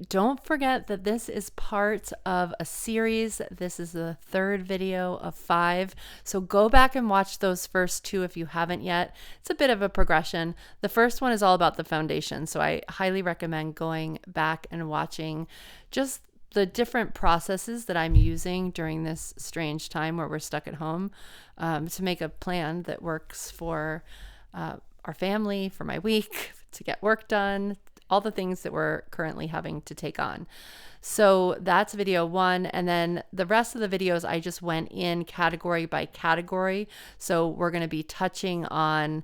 don't forget that this is part of a series. This is the third video of 5. So go back and watch those first 2 if you haven't yet. It's a bit of a progression. The first one is all about the foundation. So I highly recommend going back and watching just the different processes that I'm using during this strange time where we're stuck at home, to make a plan that works for our family, for my week, to get work done, all the things that we're currently having to take on. So that's video 1. And then the rest of the videos, I just went in category by category. So we're going to be touching on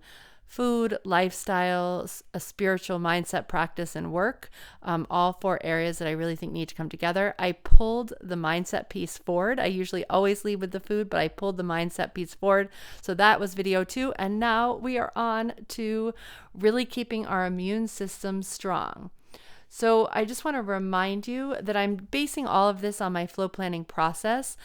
food, lifestyle, a spiritual mindset practice, and work, all 4 areas that I really think need to come together. I pulled the mindset piece forward. I usually always lead with the food, but I pulled the mindset piece forward. So that was video 2. And now we are on to really keeping our immune system strong. So I just want to remind you that I'm basing all of this on my flow planning process,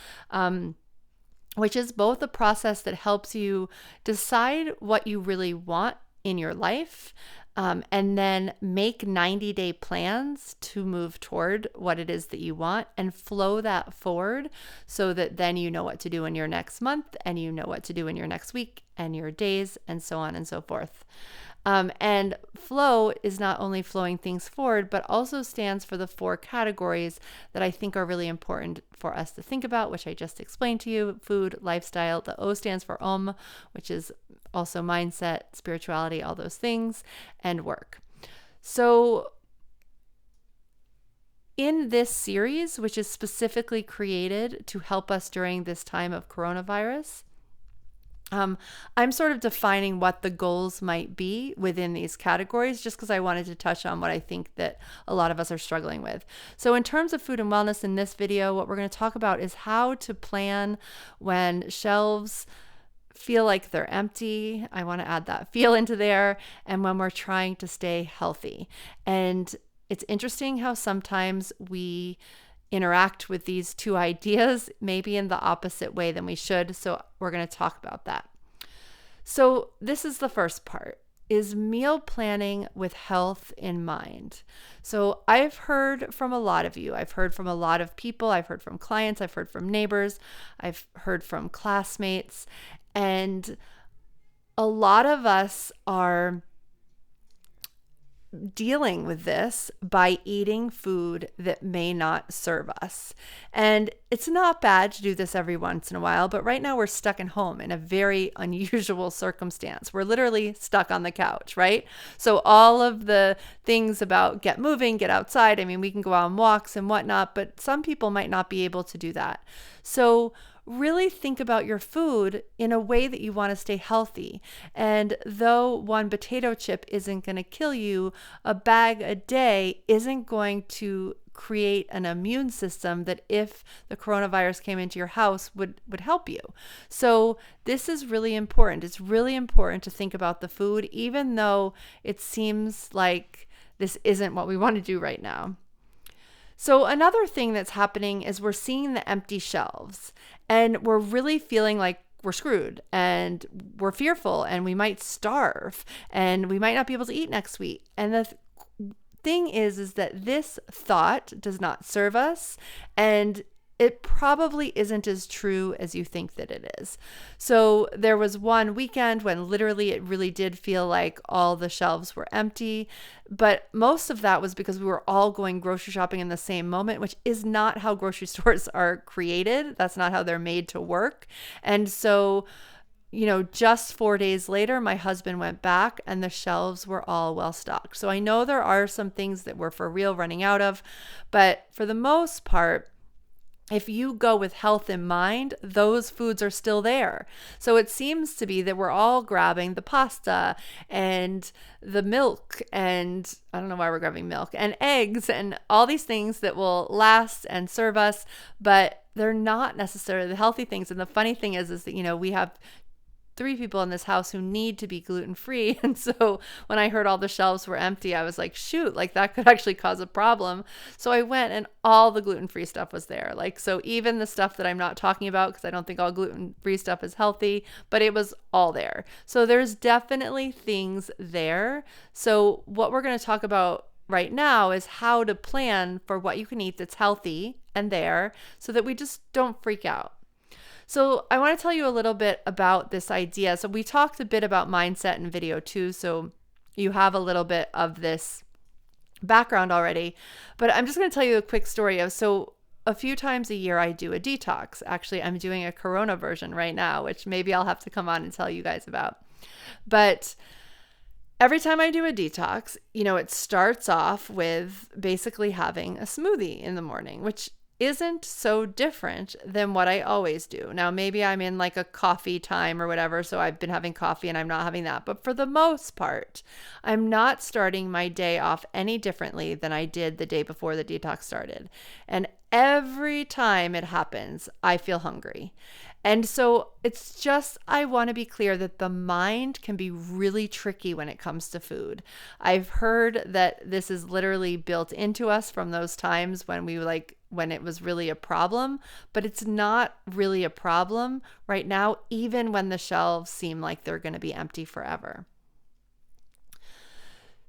which is both a process that helps you decide what you really want in your life, and then make 90-day plans to move toward what it is that you want and flow that forward so that then you know what to do in your next month and you know what to do in your next week and your days and so on and so forth. And flow is not only flowing things forward, but also stands for the 4 categories that I think are really important for us to think about, which I just explained to you: food, lifestyle. The O stands for which is also mindset, spirituality, all those things, and work. So in this series, which is specifically created to help us during this time of coronavirus, I'm sort of defining what the goals might be within these categories, just because I wanted to touch on what I think that a lot of us are struggling with. So in terms of food and wellness, in this video, what we're going to talk about is how to plan when shelves feel like they're empty. I want to add that feel into there. And when we're trying to stay healthy. And it's interesting how sometimes we interact with these 2 ideas maybe in the opposite way than we should. So we're going to talk about that. So this is the first part, is meal planning with health in mind. So I've heard from a lot of you. I've heard from a lot of people. I've heard from clients. I've heard from neighbors. I've heard from classmates. And a lot of us are dealing with this by eating food that may not serve us. And it's not bad to do this every once in a while, but right now we're stuck at home in a very unusual circumstance. We're literally stuck on the couch, right? So all of the things about get moving, get outside, I mean, we can go out on walks and whatnot, but some people might not be able to do that. So really think about your food in a way that you want to stay healthy. And though 1 potato chip isn't going to kill you, a bag a day isn't going to create an immune system that, if the coronavirus came into your house, would help you. So this is really important. It's really important to think about the food, even though it seems like this isn't what we want to do right now. So another thing that's happening is we're seeing the empty shelves, and we're really feeling like we're screwed, and we're fearful, and we might starve, and we might not be able to eat next week. And the thing is that this thought does not serve us, and it probably isn't as true as you think that it is. So there was one weekend when literally it really did feel like all the shelves were empty, but most of that was because we were all going grocery shopping in the same moment, which is not how grocery stores are created. That's not how they're made to work. And so, just 4 days later, my husband went back and the shelves were all well stocked. So I know there are some things that we're for real running out of, but for the most part, if you go with health in mind, those foods are still there. So it seems to be that we're all grabbing the pasta and the milk, and I don't know why we're grabbing milk, and eggs and all these things that will last and serve us, but they're not necessarily the healthy things. And the funny thing is that, we have 3 people in this house who need to be gluten-free. And so when I heard all the shelves were empty, I was like, shoot, like that could actually cause a problem. So I went and all the gluten-free stuff was there. So even the stuff that I'm not talking about, because I don't think all gluten-free stuff is healthy, but it was all there. So there's definitely things there. So what we're going to talk about right now is how to plan for what you can eat that's healthy and there so that we just don't freak out. So I want to tell you a little bit about this idea. So we talked a bit about mindset in video 2, so you have a little bit of this background already, but I'm just going to tell you a quick story of, so a few times a year I do a detox. Actually, I'm doing a Corona version right now, which maybe I'll have to come on and tell you guys about. But every time I do a detox, it starts off with basically having a smoothie in the morning, which isn't so different than what I always do. Now, maybe I'm in like a coffee time or whatever, so I've been having coffee and I'm not having that. But for the most part, I'm not starting my day off any differently than I did the day before the detox started. And every time it happens, I feel hungry. And so it's just, I want to be clear that the mind can be really tricky when it comes to food. I've heard that this is literally built into us from those times when when it was really a problem, but it's not really a problem right now, even when the shelves seem like they're going to be empty forever.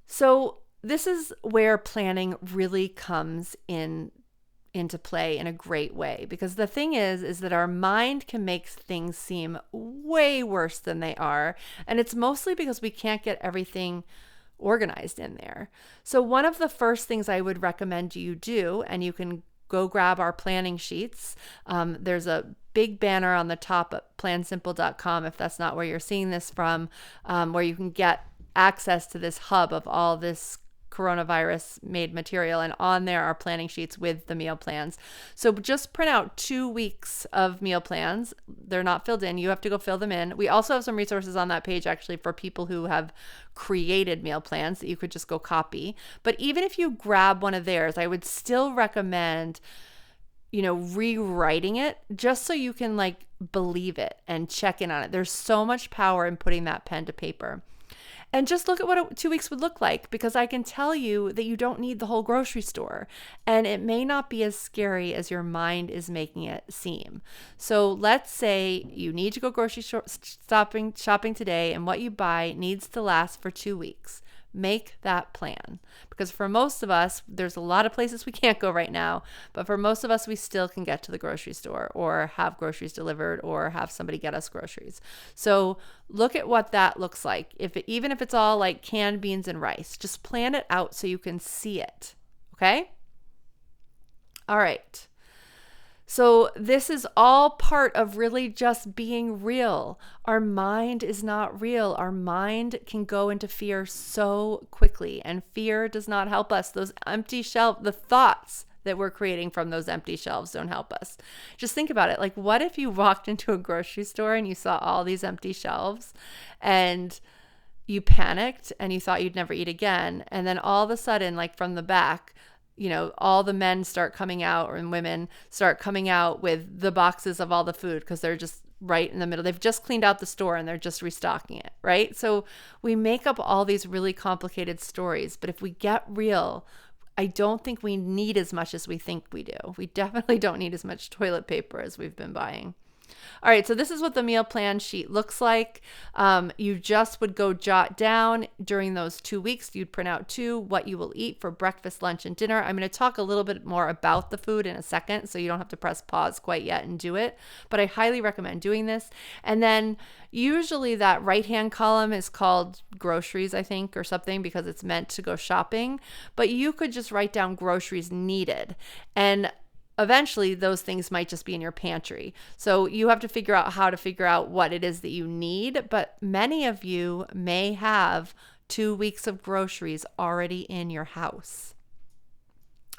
So this is where planning really comes into play in a great way, because the thing is that our mind can make things seem way worse than they are, and it's mostly because we can't get everything organized in there. So one of the first things I would recommend you do, and you can go grab our planning sheets. There's a big banner on the top at plansimple.com, if that's not where you're seeing this from, where you can get access to this hub of all this coronavirus made material, and on there are planning sheets with the meal plans. So just print out 2 weeks of meal plans. They're not filled in. You have to go fill them in. We also have some resources on that page actually for people who have created meal plans that you could just go copy. But even if you grab one of theirs, I would still recommend rewriting it just so you can believe it and check in on it. There's so much power in putting that pen to paper. And just look at what 2 weeks would look like, because I can tell you that you don't need the whole grocery store, and it may not be as scary as your mind is making it seem. So let's say you need to go grocery shopping today, and what you buy needs to last for 2 weeks. Make that plan, because for most of us, there's a lot of places we can't go right now, but for most of us, we still can get to the grocery store or have groceries delivered or have somebody get us groceries. So look at what that looks like. Even if it's all like canned beans and rice, just plan it out so you can see it. Okay? All right. So this is all part of really just being real. Our mind is not real. Our mind can go into fear so quickly, and fear does not help us. Those empty shelves, the thoughts that we're creating from those empty shelves don't help us. Just think about it. What if you walked into a grocery store and you saw all these empty shelves and you panicked and you thought you'd never eat again, and then all of a sudden, from the back, all the men start coming out, and women start coming out with the boxes of all the food because they're just right in the middle. They've just cleaned out the store and they're just restocking it, right? So we make up all these really complicated stories, but if we get real, I don't think we need as much as we think we do. We definitely don't need as much toilet paper as we've been buying. All right, so this is what the meal plan sheet looks like. You just would go jot down during those 2 weeks. You'd print out what you will eat for breakfast, lunch, and dinner. I'm going to talk a little bit more about the food in a second, so you don't have to press pause quite yet and do it. But I highly recommend doing this. And then usually that right-hand column is called groceries, I think, or something, because it's meant to go shopping. But you could just write down groceries needed. And eventually those things might just be in your pantry. So you have to figure out how to figure out what it is that you need. But many of you may have 2 weeks of groceries already in your house.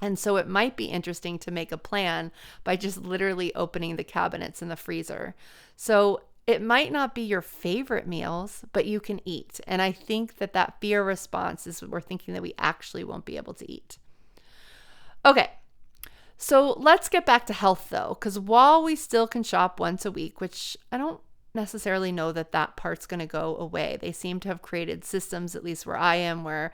And so it might be interesting to make a plan by just literally opening the cabinets in the freezer. So it might not be your favorite meals, but you can eat. And I think that fear response is we're thinking that we actually won't be able to eat. Okay. So let's get back to health though, because while we still can shop once a week, which I don't necessarily know that part's going to go away. They seem to have created systems, at least where I am, where,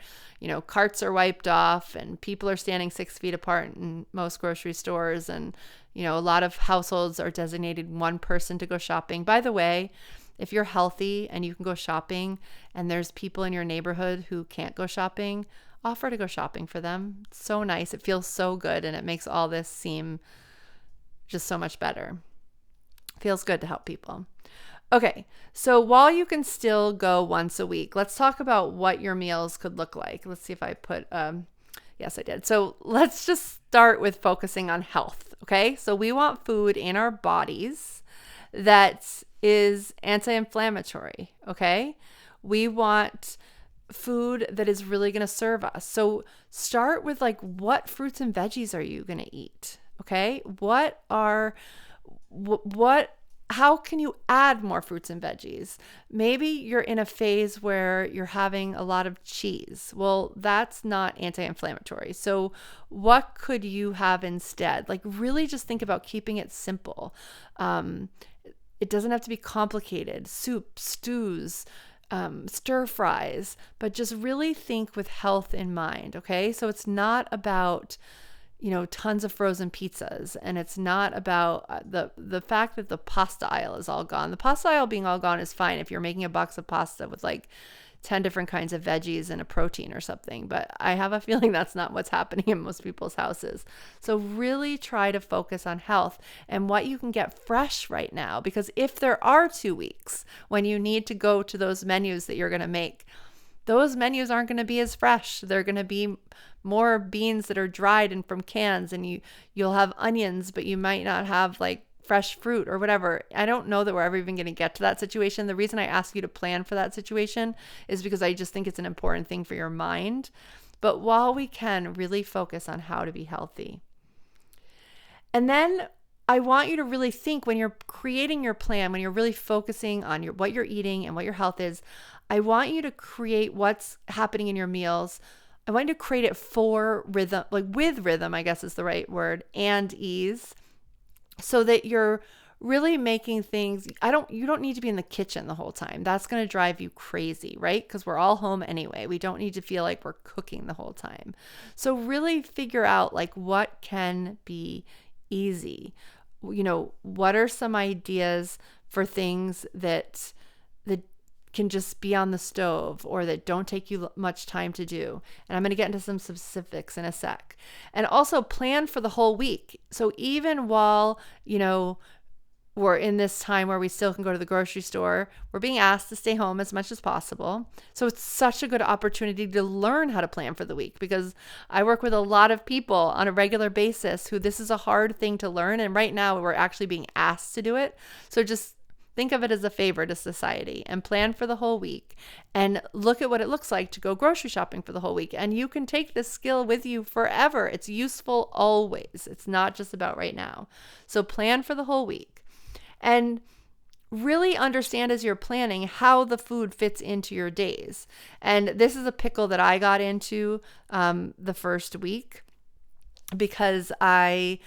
carts are wiped off and people are standing 6 feet apart in most grocery stores. And, a lot of households are designated one person to go shopping. By the way, if you're healthy and you can go shopping and there's people in your neighborhood who can't go shopping, offer to go shopping for them. It's so nice. It feels so good, and it makes all this seem just so much better. Feels good to help people. Okay, so while you can still go once a week, let's talk about what your meals could look like. Let's see if I put, yes, I did. So let's just start with focusing on health, okay? So we want food in our bodies that is anti-inflammatory, okay? We want food that is really going to serve us. So start with like, what fruits and veggies are you going to eat, okay? How can you add more fruits and veggies? Maybe you're in a phase where you're having a lot of cheese. Well, that's not anti-inflammatory. So what could you have instead? Like, really just think about keeping it simple. It doesn't have to be complicated. Soup, stews, stir fries, but just really think with health in mind, okay? So it's not about tons of frozen pizzas. And it's not about the fact that the pasta aisle is all gone. The pasta aisle being all gone is fine if you're making a box of pasta with like 10 different kinds of veggies and a protein or something. But I have a feeling that's not what's happening in most people's houses. So really try to focus on health and what you can get fresh right now. Because if there are 2 weeks when you need to go to those menus that you're going to make, those menus aren't going to be as fresh. They're going to be more beans that are dried and from cans, and you'll have onions, but you might not have like fresh fruit or whatever. I don't know that we're ever even going to get to that situation. The reason I ask you to plan for that situation is because I just think it's an important thing for your mind. But while we can, really focus on how to be healthy. And then I want you to really think, when you're creating your plan, when you're really focusing on what you're eating and what your health is, I want you to create what's happening in your meals. I want you to create it for rhythm, like with rhythm, I guess is the right word, and ease, so that you're really making things. You don't need to be in the kitchen the whole time. That's going to drive you crazy, right? Because we're all home anyway. We don't need to feel like we're cooking the whole time. So really figure out like what can be easy. What are some ideas for things that can just be on the stove or that don't take you much time to do. And I'm going to get into some specifics in a sec. And also plan for the whole week. So even while, we're in this time where we still can go to the grocery store, we're being asked to stay home as much as possible. So it's such a good opportunity to learn how to plan for the week, because I work with a lot of people on a regular basis who this is a hard thing to learn. And right now we're actually being asked to do it. So just think of it as a favor to society and plan for the whole week and look at what it looks like to go grocery shopping for the whole week. And you can take this skill with you forever. It's useful always. It's not just about right now. So plan for the whole week and really understand as you're planning how the food fits into your days. And this is a pickle that I got into the first week because I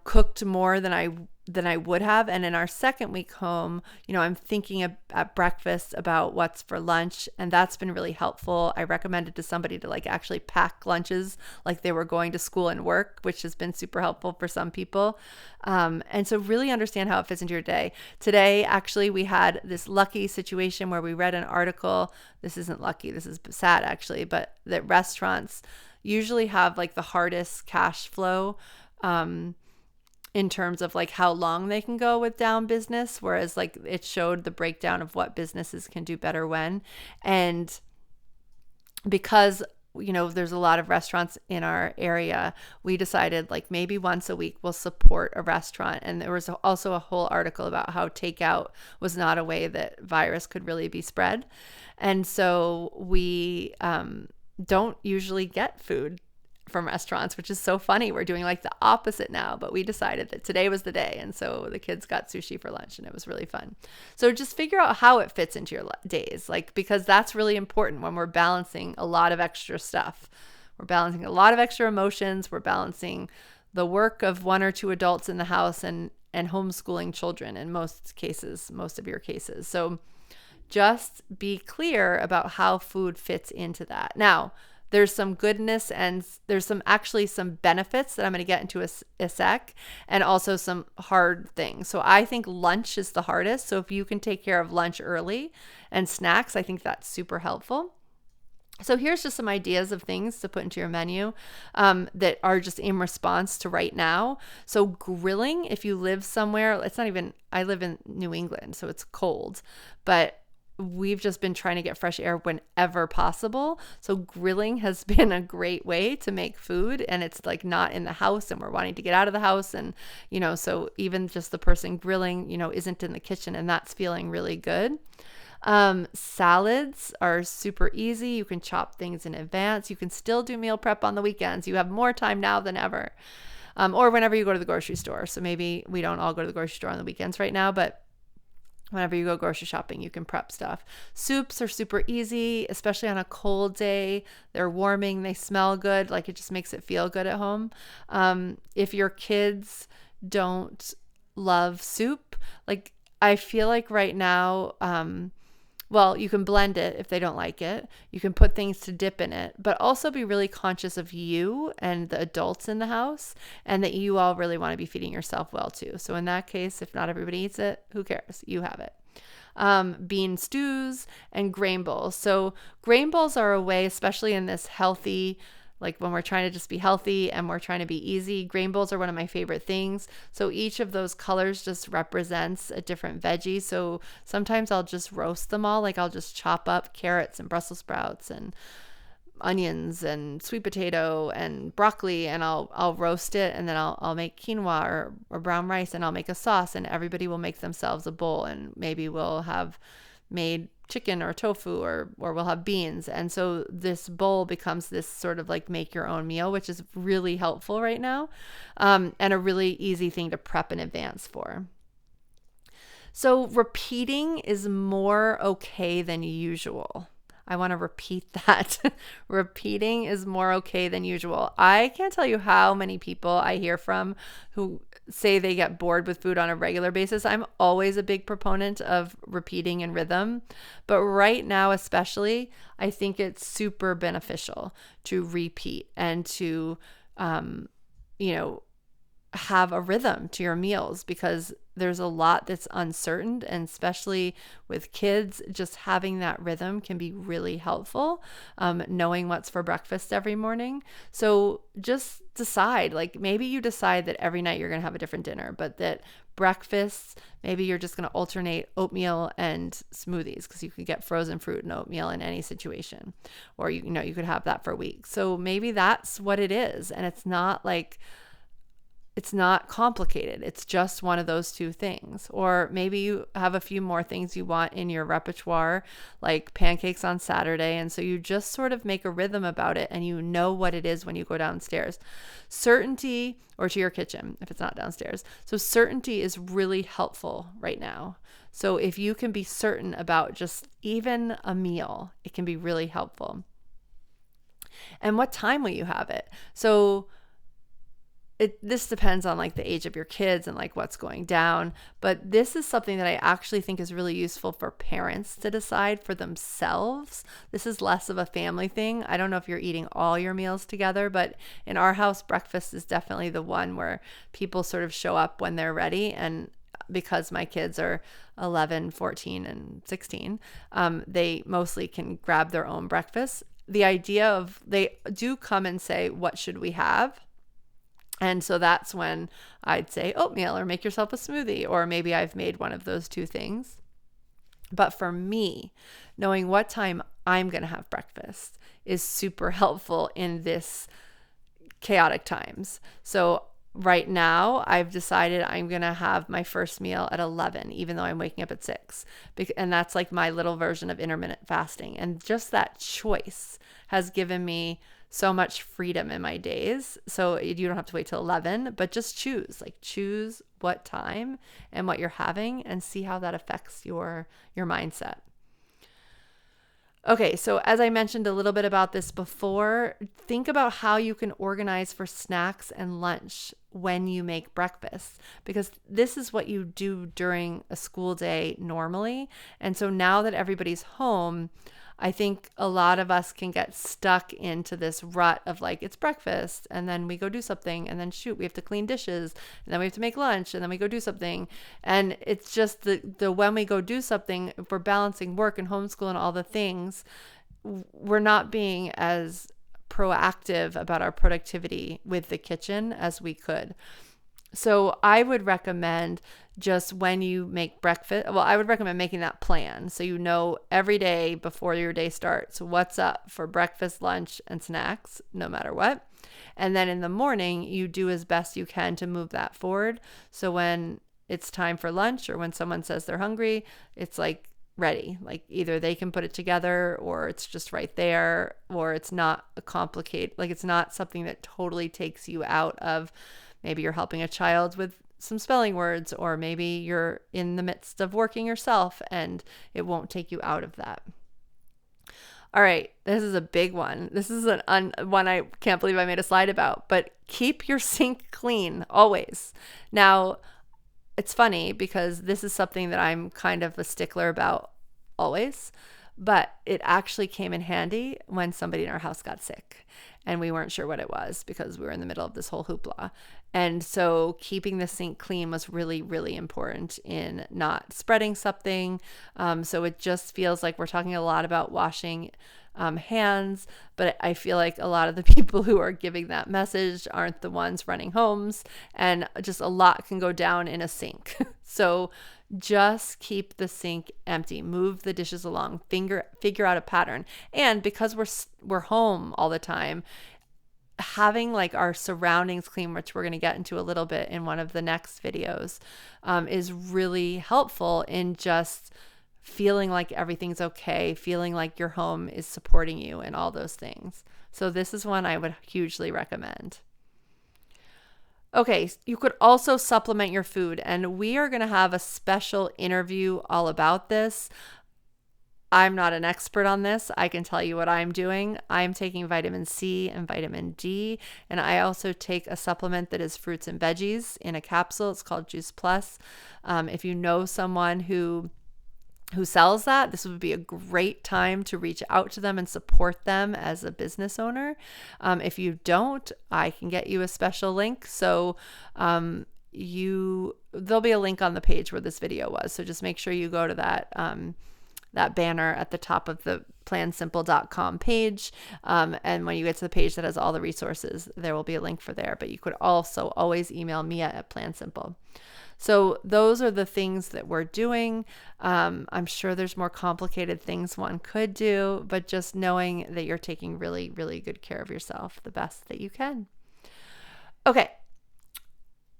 cooked more than I would have. And in our second week home, I'm thinking at breakfast about what's for lunch. And that's been really helpful. I recommended to somebody to like actually pack lunches like they were going to school and work, which has been super helpful for some people. And so really understand how it fits into your day. Today, actually, we had this lucky situation where we read an article. This isn't lucky. This is sad, actually, but that restaurants usually have like the hardest cash flow in terms of like how long they can go with down business, whereas like it showed the breakdown of what businesses can do better when. And because there's a lot of restaurants in our area, we decided like maybe once a week we'll support a restaurant. And there was also a whole article about how takeout was not a way that virus could really be spread. And so we don't usually get food from restaurants, which is so funny. We're doing like the opposite now, but we decided that today was the day. And so the kids got sushi for lunch and it was really fun. So just figure out how it fits into your days, because that's really important when we're balancing a lot of extra stuff. We're balancing a lot of extra emotions. We're balancing the work of 1 or 2 adults in the house and homeschooling children in most of your cases. So just be clear about how food fits into that. Now, there's some goodness and there's some benefits that I'm going to get into a sec, and also some hard things. So I think lunch is the hardest. So if you can take care of lunch early and snacks, I think that's super helpful. So here's just some ideas of things to put into your menu that are just in response to right now. So grilling, if you live somewhere, it's not even, I live in New England, so it's cold, but we've just been trying to get fresh air whenever possible. So grilling has been a great way to make food, and it's like not in the house and we're wanting to get out of the house. And, so even just the person grilling, isn't in the kitchen, and that's feeling really good. Salads are super easy. You can chop things in advance. You can still do meal prep on the weekends. You have more time now than ever. Or whenever you go to the grocery store. So maybe we don't all go to the grocery store on the weekends right now, but whenever you go grocery shopping, you can prep stuff. Soups are super easy, especially on a cold day. They're warming, they smell good. Like, it just makes it feel good at home. If your kids don't love soup, like, I feel like right now, well, you can blend it if they don't like it. You can put things to dip in it, but also be really conscious of you and the adults in the house, and that you all really want to be feeding yourself well too. So in that case, if not everybody eats it, who cares? You have it. Bean stews and grain bowls. So grain bowls are a way, especially in this healthy, like when we're trying to just be healthy and we're trying to be easy, grain bowls are one of my favorite things. So each of those colors just represents a different veggie. So sometimes I'll just roast them all. Like, I'll just chop up carrots and Brussels sprouts and onions and sweet potato and broccoli, and I'll roast it, and then I'll make quinoa or brown rice, and I'll make a sauce, and everybody will make themselves a bowl, and maybe we'll have made chicken or tofu, or we'll have beans. And so this bowl becomes this sort of like make your own meal, which is really helpful right now, and a really easy thing to prep in advance for. So repeating is more okay than usual. I want to repeat that. Repeating is more okay than usual. I can't tell you how many people I hear from who say they get bored with food on a regular basis. I'm always a big proponent of repeating and rhythm, but right now especially, I think it's super beneficial to repeat and to, have a rhythm to your meals, because there's a lot that's uncertain, and especially with kids, just having that rhythm can be really helpful, knowing what's for breakfast every morning. So just decide, like, maybe you decide that every night you're going to have a different dinner, but that breakfast, maybe you're just going to alternate oatmeal and smoothies, because you could get frozen fruit and oatmeal in any situation, or you could have that for a week. So maybe that's what it is, and it's not complicated. It's just one of those two things. Or maybe you have a few more things you want in your repertoire, like pancakes on Saturday. And so you just sort of make a rhythm about it, and you know what it is when you go downstairs. Certainty, or to your kitchen if it's not downstairs. So certainty is really helpful right now. So if you can be certain about just even a meal, it can be really helpful. And what time will you have it? So this depends on like the age of your kids and like what's going down, but this is something that I actually think is really useful for parents to decide for themselves. This is less of a family thing. I don't know if you're eating all your meals together, but in our house, breakfast is definitely the one where people sort of show up when they're ready. And because my kids are 11, 14, and 16, they mostly can grab their own breakfast. The idea of, they do come and say, what should we have? And so that's when I'd say oatmeal, or make yourself a smoothie, or maybe I've made one of those two things. But for me, knowing what time I'm going to have breakfast is super helpful in this chaotic times. So right now, I've decided I'm going to have my first meal at 11, even though I'm waking up at 6. And that's like my little version of intermittent fasting. And just that choice has given me so much freedom in my days. So you don't have to wait till 11, but just choose what time and what you're having, and see how that affects your mindset. Okay, so as I mentioned a little bit about this before, think about how you can organize for snacks and lunch when you make breakfast, because this is what you do during a school day normally. And so now that everybody's home, I think a lot of us can get stuck into this rut of like, it's breakfast, and then we go do something, and then shoot, we have to clean dishes, and then we have to make lunch, and then we go do something. And it's just the when we go do something, if we're balancing work and homeschool and all the things, we're not being as proactive about our productivity with the kitchen as we could. So I would recommend just when you make breakfast, well, I would recommend making that plan. So you know every day before your day starts what's up for breakfast, lunch, and snacks, no matter what. And then in the morning, you do as best you can to move that forward. So when it's time for lunch or when someone says they're hungry, it's like ready. Like either they can put it together or it's just right there, or it's not a complicated, like it's not something that totally takes you out of, maybe you're helping a child with some spelling words, or maybe you're in the midst of working yourself and it won't take you out of that. All right, this is a big one. This is one I can't believe I made a slide about, but keep your sink clean always. Now, it's funny because this is something that I'm kind of a stickler about always, but it actually came in handy when somebody in our house got sick and we weren't sure what it was because we were in the middle of this whole hoopla. And so keeping the sink clean was really, really important in not spreading something. So it just feels like we're talking a lot about washing hands, but I feel like a lot of the people who are giving that message aren't the ones running homes, and just a lot can go down in a sink. So just keep the sink empty, move the dishes along, figure out a pattern. And because we're home all the time, having like our surroundings clean, which we're going to get into a little bit in one of the next videos, is really helpful in just feeling like everything's okay, feeling like your home is supporting you and all those things. So this is one I would hugely recommend. Okay, you could also supplement your food, and we are going to have a special interview all about this. I'm not an expert on this. I can tell you what I'm doing. I'm taking vitamin C and vitamin D, and I also take a supplement that is fruits and veggies in a capsule. It's called Juice Plus. If you know someone who sells that, this would be a great time to reach out to them and support them as a business owner. If you don't, I can get you a special link. So there'll be a link on the page where this video was. So just make sure you go to that banner at the top of the plansimple.com page. And when you get to the page that has all the resources, there will be a link for there. But you could also always email Mia at PlanSimple. So those are the things that we're doing. I'm sure there's more complicated things one could do, but just knowing that you're taking really, really good care of yourself the best that you can. Okay.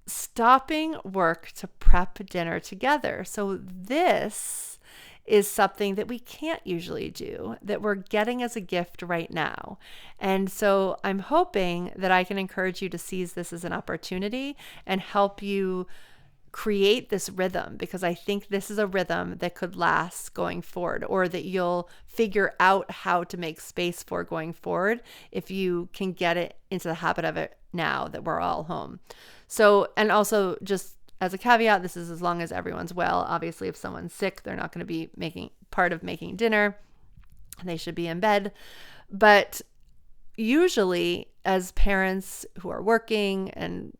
Stopping work to prep dinner together. So this is something that we can't usually do, that we're getting as a gift right now. And so I'm hoping that I can encourage you to seize this as an opportunity and help you create this rhythm, because I think this is a rhythm that could last going forward, or that you'll figure out how to make space for going forward if you can get it into the habit of it now that we're all home. So, and also just as a caveat, this is as long as everyone's well. Obviously, if someone's sick, they're not going to be making dinner. They should be in bed. But usually as parents who are working and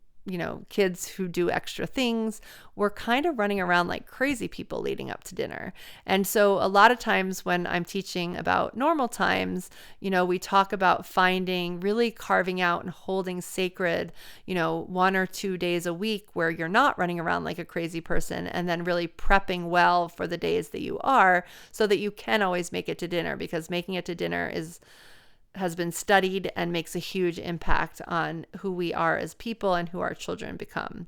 kids who do extra things, we're kind of running around like crazy people leading up to dinner. And so a lot of times when I'm teaching about normal times, we talk about really carving out and holding sacred, 1 or 2 days a week where you're not running around like a crazy person, and then really prepping well for the days that you are, so that you can always make it to dinner, because making it to dinner has been studied and makes a huge impact on who we are as people and who our children become.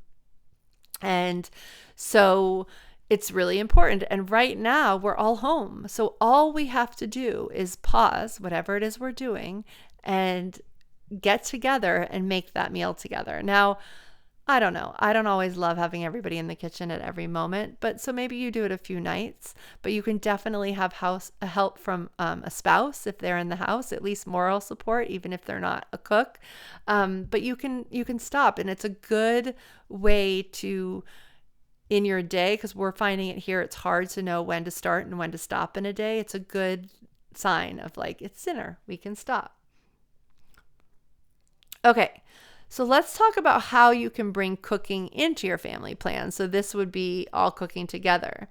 And so it's really important. And right now we're all home. So all we have to do is pause whatever it is we're doing and get together and make that meal together. Now, I don't know. I don't always love having everybody in the kitchen at every moment, but so maybe you do it a few nights, but you can definitely have help from a spouse if they're in the house, at least moral support, even if they're not a cook. But you can stop, and it's a good way to, in your day, because we're finding it here, it's hard to know when to start and when to stop in a day. It's a good sign of like, it's dinner, we can stop. Okay. So let's talk about how you can bring cooking into your family plan. So this would be all cooking together.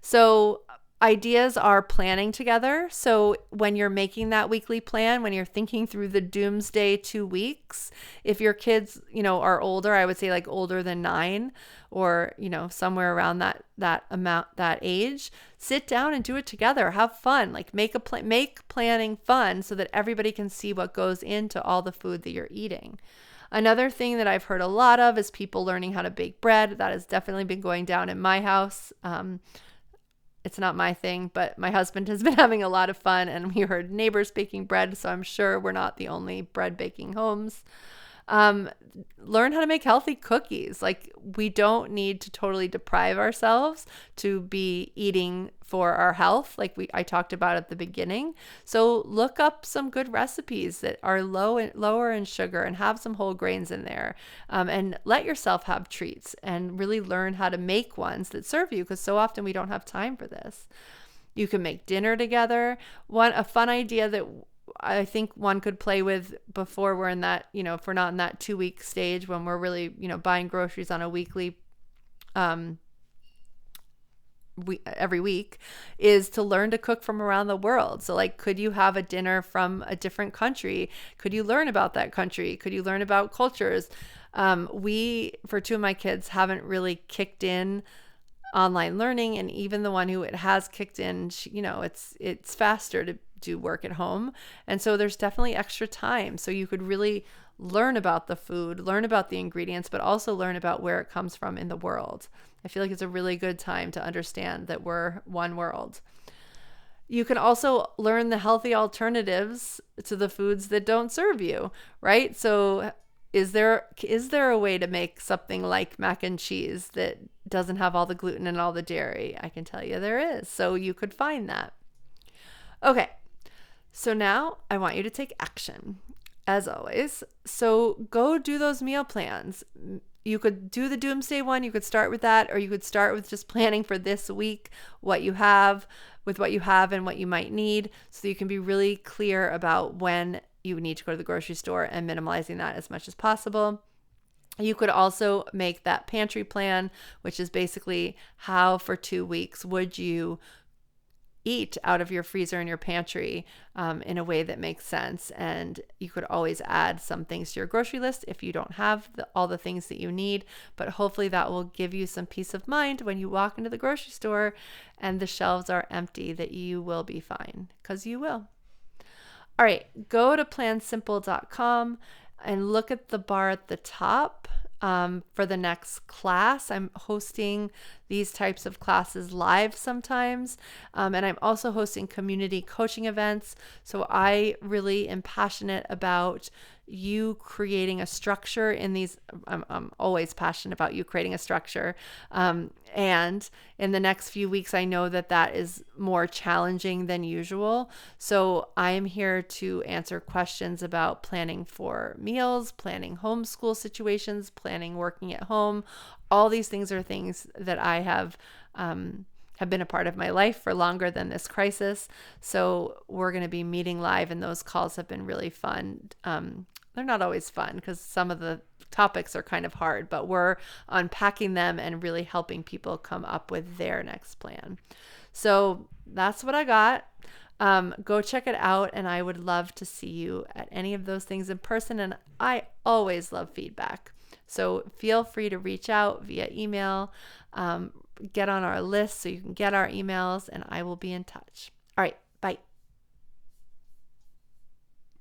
So ideas are planning together. So when you're making that weekly plan, when you're thinking through the doomsday 2 weeks, if your kids, are older, I would say like older than 9 or, somewhere around that amount, that age, sit down and do it together. Have fun. Like make planning fun so that everybody can see what goes into all the food that you're eating. Another thing that I've heard a lot of is people learning how to bake bread. That has definitely been going down in my house. It's not my thing, but my husband has been having a lot of fun, and we heard neighbors baking bread, so I'm sure we're not the only bread baking homes. Learn how to make healthy cookies. Like, we don't need to totally deprive ourselves to be eating for our health, like I talked about at the beginning. So look up some good recipes that are lower in sugar and have some whole grains in there, and let yourself have treats and really learn how to make ones that serve you, because so often we don't have time for this. You can make dinner together. A fun idea that I think one could play with before we're in that, if we're not in that 2-week stage when we're really, buying groceries on a weekly, every week, is to learn to cook from around the world. So like, could you have a dinner from a different country? Could you learn about that country? Could you learn about cultures? We, for 2 of my kids, haven't really kicked in online learning, and even the one who it has kicked in, it's faster to do work at home. And so there's definitely extra time. So you could really learn about the food, learn about the ingredients, but also learn about where it comes from in the world. I feel like it's a really good time to understand that we're one world. You can also learn the healthy alternatives to the foods that don't serve you, right? So is there a way to make something like mac and cheese that doesn't have all the gluten and all the dairy? I can tell you there is. So you could find that. Okay. So now I want you to take action, as always. So go do those meal plans. You could do the doomsday one. You could start with that, or you could start with just planning for this week, what you have and what you might need, so you can be really clear about when you need to go to the grocery store and minimalizing that as much as possible. You could also make that pantry plan, which is basically how for 2 weeks would you eat out of your freezer and your pantry in a way that makes sense. And you could always add some things to your grocery list if you don't have all the things that you need, but hopefully that will give you some peace of mind when you walk into the grocery store and the shelves are empty, that you will be fine, because you will. All right, go to plansimple.com and look at the bar at the top. For the next class, I'm hosting these types of classes live sometimes. And I'm also hosting community coaching events. So I really am passionate about you creating a structure in these. I'm always passionate about you creating a structure. And in the next few weeks, I know that is more challenging than usual. So I am here to answer questions about planning for meals, planning homeschool situations, planning working at home. All these things are things that I have been a part of my life for longer than this crisis. So we're going to be meeting live, and those calls have been really fun. They're not always fun because some of the topics are kind of hard, but we're unpacking them and really helping people come up with their next plan. So that's what I got. Go check it out, and I would love to see you at any of those things in person. And I always love feedback. So feel free to reach out via email, get on our list so you can get our emails, and I will be in touch. All right.